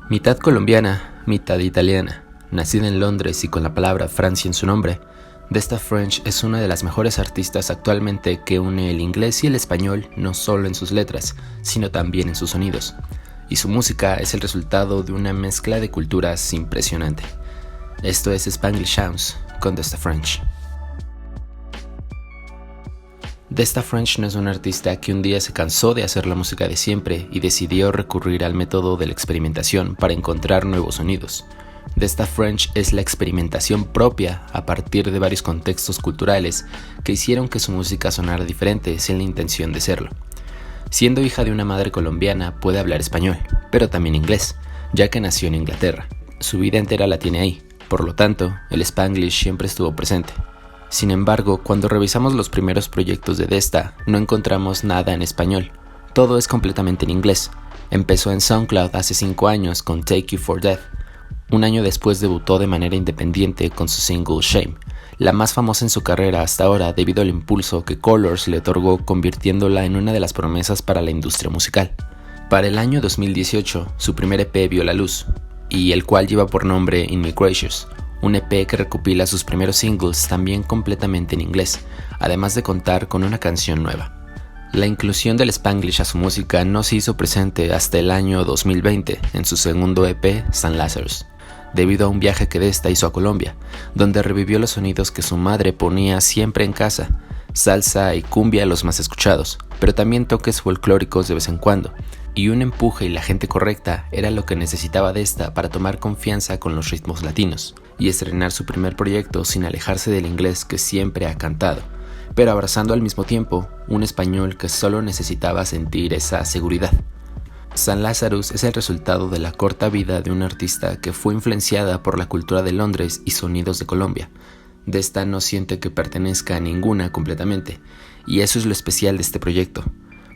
Mitad colombiana, mitad italiana, nacida en Londres y con la palabra Francia en su nombre, Desta French es una de las mejores artistas actualmente que une el inglés y el español no solo en sus letras, sino también en sus sonidos. Y su música es el resultado de una mezcla de culturas impresionante. Esto es Spanglish Sounds con Desta French. Desta French no es una artista que un día se cansó de hacer la música de siempre y decidió recurrir al método de la experimentación para encontrar nuevos sonidos. Desta French es la experimentación propia a partir de varios contextos culturales que hicieron que su música sonara diferente sin la intención de serlo. Siendo hija de una madre colombiana, puede hablar español, pero también inglés, ya que nació en Inglaterra. Su vida entera la tiene ahí, por lo tanto, el Spanglish siempre estuvo presente. Sin embargo, cuando revisamos los primeros proyectos de Desta, no encontramos nada en español. Todo es completamente en inglés. Empezó en SoundCloud hace 5 años con Take You For Death. Un año después debutó de manera independiente con su single Shame, la más famosa en su carrera hasta ahora debido al impulso que Colors le otorgó, convirtiéndola en una de las promesas para la industria musical. Para el año 2018, su primer EP vio la luz, y el cual lleva por nombre In Me Gracious, un EP que recopila sus primeros singles también completamente en inglés, además de contar con una canción nueva. La inclusión del Spanglish a su música no se hizo presente hasta el año 2020 en su segundo EP, St. Lazarus, debido a un viaje que Desta hizo a Colombia, donde revivió los sonidos que su madre ponía siempre en casa, salsa y cumbia los más escuchados, pero también toques folclóricos de vez en cuando, y un empuje y la gente correcta era lo que necesitaba Desta para tomar confianza con los ritmos latinos y estrenar su primer proyecto sin alejarse del inglés que siempre ha cantado, pero abrazando al mismo tiempo un español que solo necesitaba sentir esa seguridad. St. Lazarus es el resultado de la corta vida de una artista que fue influenciada por la cultura de Londres y sonidos de Colombia. Desta no siente que pertenezca a ninguna completamente, y eso es lo especial de este proyecto.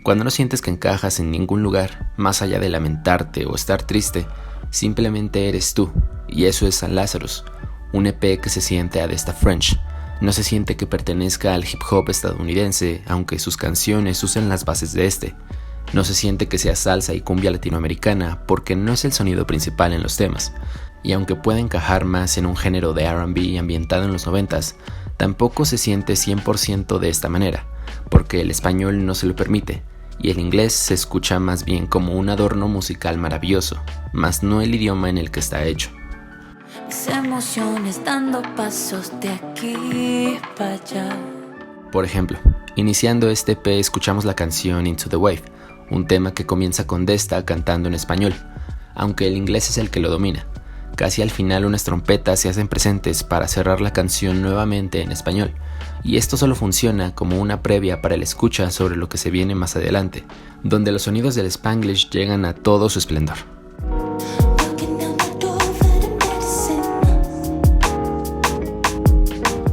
Cuando no sientes que encajas en ningún lugar, más allá de lamentarte o estar triste, simplemente eres tú, y eso es St. Lazarus, un EP que se siente a Desta French. No se siente que pertenezca al hip hop estadounidense, aunque sus canciones usen las bases de este. No se siente que sea salsa y cumbia latinoamericana, porque no es el sonido principal en los temas. Y aunque puede encajar más en un género de R&B ambientado en los 90s, tampoco se siente 100% de esta manera, porque el español no se lo permite, y el inglés se escucha más bien como un adorno musical maravilloso, más no el idioma en el que está hecho. Mis emociones dando pasos de aquí para allá. Por ejemplo, iniciando este EP escuchamos la canción Into the Wave, un tema que comienza con Desta cantando en español, aunque el inglés es el que lo domina. Casi al final unas trompetas se hacen presentes para cerrar la canción nuevamente en español, y esto solo funciona como una previa para el escucha sobre lo que se viene más adelante, donde los sonidos del Spanglish llegan a todo su esplendor.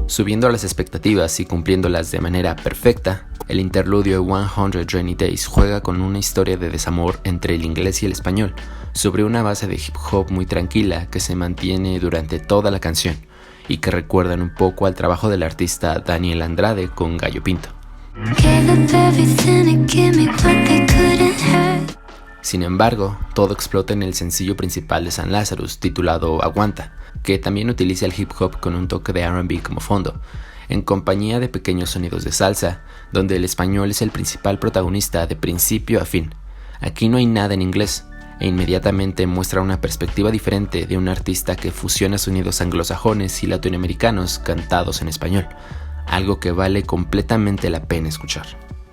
Subiendo a las expectativas y cumpliéndolas de manera perfecta, el interludio 100 Rainy Days juega con una historia de desamor entre el inglés y el español, sobre una base de hip hop muy tranquila que se mantiene durante toda la canción, y que recuerdan un poco al trabajo del artista Daniel Andrade con Gallo Pinto. Sin embargo, todo explota en el sencillo principal de St. Lazarus, titulado Aguanta, que también utiliza el hip hop con un toque de R&B como fondo, en compañía de pequeños sonidos de salsa, donde el español es el principal protagonista de principio a fin. Aquí no hay nada en inglés, e inmediatamente muestra una perspectiva diferente de un artista que fusiona sonidos anglosajones y latinoamericanos cantados en español, algo que vale completamente la pena escuchar.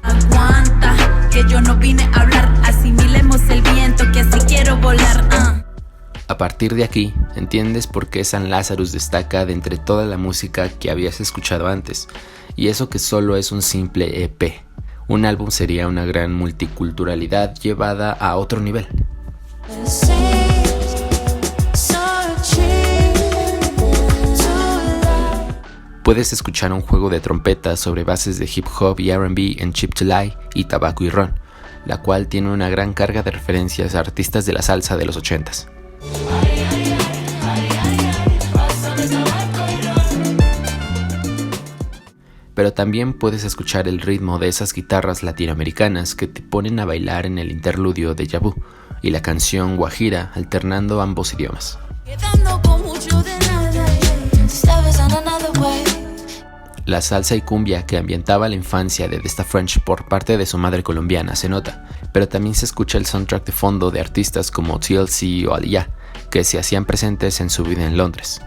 Aguanta, que yo no vine a hablar, asimilemos el viento, que así quiero volar. A partir de aquí, entiendes por qué St. Lazarus destaca de entre toda la música que habías escuchado antes, y eso que solo es un simple EP. Un álbum sería una gran multiculturalidad llevada a otro nivel. Puedes escuchar un juego de trompetas sobre bases de hip hop y R&B en Chip to Lie y Tabaco y Ron, la cual tiene una gran carga de referencias a artistas de la salsa de los 80s. Pero también puedes escuchar el ritmo de esas guitarras latinoamericanas que te ponen a bailar en el interludio de Déjà Vu, y la canción Guajira, alternando ambos idiomas. La salsa y cumbia que ambientaba la infancia de Desta French por parte de su madre colombiana se nota, pero también se escucha el soundtrack de fondo de artistas como TLC o Aaliyah, que se hacían presentes en su vida en Londres.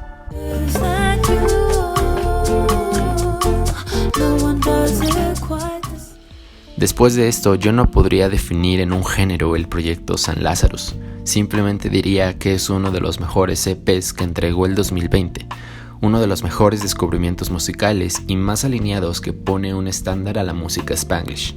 Después de esto, yo no podría definir en un género el proyecto San Lazarus, simplemente diría que es uno de los mejores EPs que entregó el 2020, uno de los mejores descubrimientos musicales y más alineados que pone un estándar a la música Spanglish.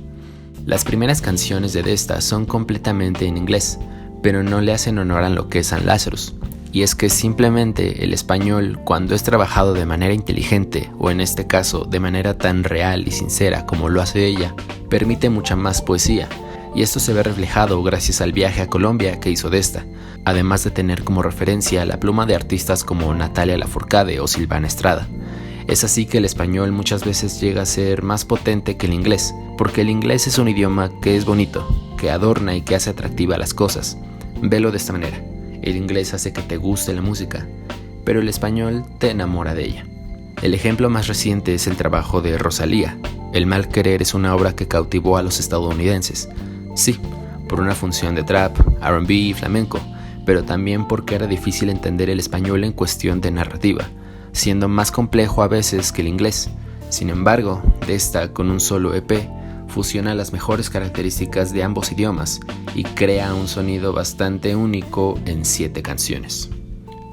Las primeras canciones de Desta son completamente en inglés, pero no le hacen honor a lo que es San Lazarus. Y es que simplemente el español, cuando es trabajado de manera inteligente, o en este caso de manera tan real y sincera como lo hace ella, permite mucha más poesía, y esto se ve reflejado gracias al viaje a Colombia que hizo Desta, además de tener como referencia la pluma de artistas como Natalia Lafourcade o Silvana Estrada. Es así que el español muchas veces llega a ser más potente que el inglés, porque el inglés es un idioma que es bonito, que adorna y que hace atractiva las cosas. Velo de esta manera. El inglés hace que te guste la música, pero el español te enamora de ella. El ejemplo más reciente es el trabajo de Rosalía. El mal querer es una obra que cautivó a los estadounidenses. Sí, por una función de trap, R&B y flamenco, pero también porque era difícil entender el español en cuestión de narrativa, siendo más complejo a veces que el inglés. Sin embargo, Desta, con un solo EP, fusiona las mejores características de ambos idiomas y crea un sonido bastante único en 7 canciones.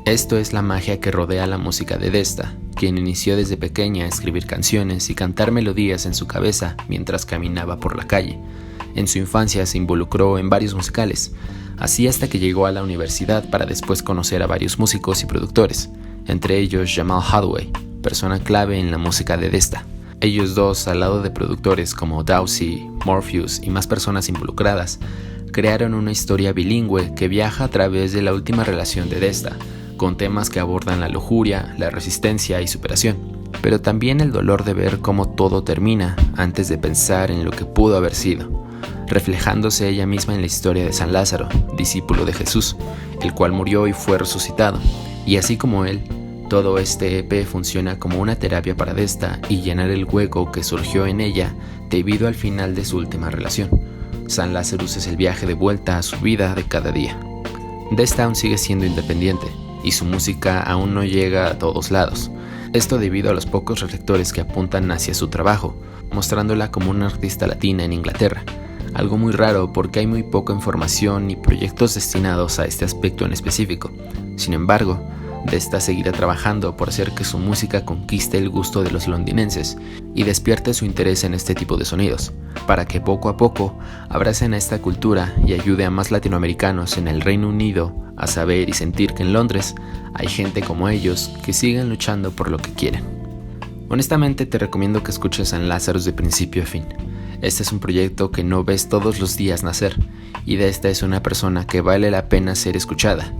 Esto es la magia que rodea la música de Desta, quien inició desde pequeña a escribir canciones y cantar melodías en su cabeza mientras caminaba por la calle. En su infancia se involucró en varios musicales, así hasta que llegó a la universidad para después conocer a varios músicos y productores, entre ellos Jamal Hadway, persona clave en la música de Desta. Ellos dos, al lado de productores como Dowsy, Morpheus y más personas involucradas, crearon una historia bilingüe que viaja a través de la última relación de Desta, con temas que abordan la lujuria, la resistencia y superación, pero también el dolor de ver cómo todo termina antes de pensar en lo que pudo haber sido, reflejándose ella misma en la historia de San Lázaro, discípulo de Jesús, el cual murió y fue resucitado, y así como él, todo este EP funciona como una terapia para Desta y llenar el hueco que surgió en ella debido al final de su última relación. San Lazarus es el viaje de vuelta a su vida de cada día. Desta aún sigue siendo independiente y su música aún no llega a todos lados. Esto debido a los pocos reflectores que apuntan hacia su trabajo, mostrándola como una artista latina en Inglaterra. Algo muy raro porque hay muy poca información ni proyectos destinados a este aspecto en específico. Sin embargo, Desta seguirá trabajando por hacer que su música conquiste el gusto de los londinenses y despierte su interés en este tipo de sonidos, para que poco a poco abracen a esta cultura y ayude a más latinoamericanos en el Reino Unido a saber y sentir que en Londres hay gente como ellos que siguen luchando por lo que quieren. Honestamente te recomiendo que escuches San Lazarus de principio a fin. Este es un proyecto que no ves todos los días nacer, y Desta es una persona que vale la pena ser escuchada.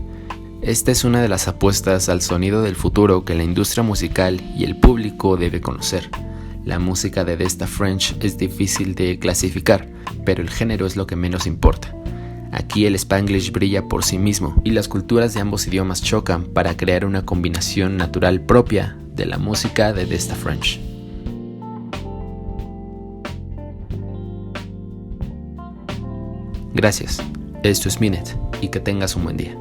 Esta es una de las apuestas al sonido del futuro que la industria musical y el público debe conocer. La música de Desta French es difícil de clasificar, pero el género es lo que menos importa. Aquí el Spanglish brilla por sí mismo y las culturas de ambos idiomas chocan para crear una combinación natural propia de la música de Desta French. Gracias, esto es Minute y que tengas un buen día.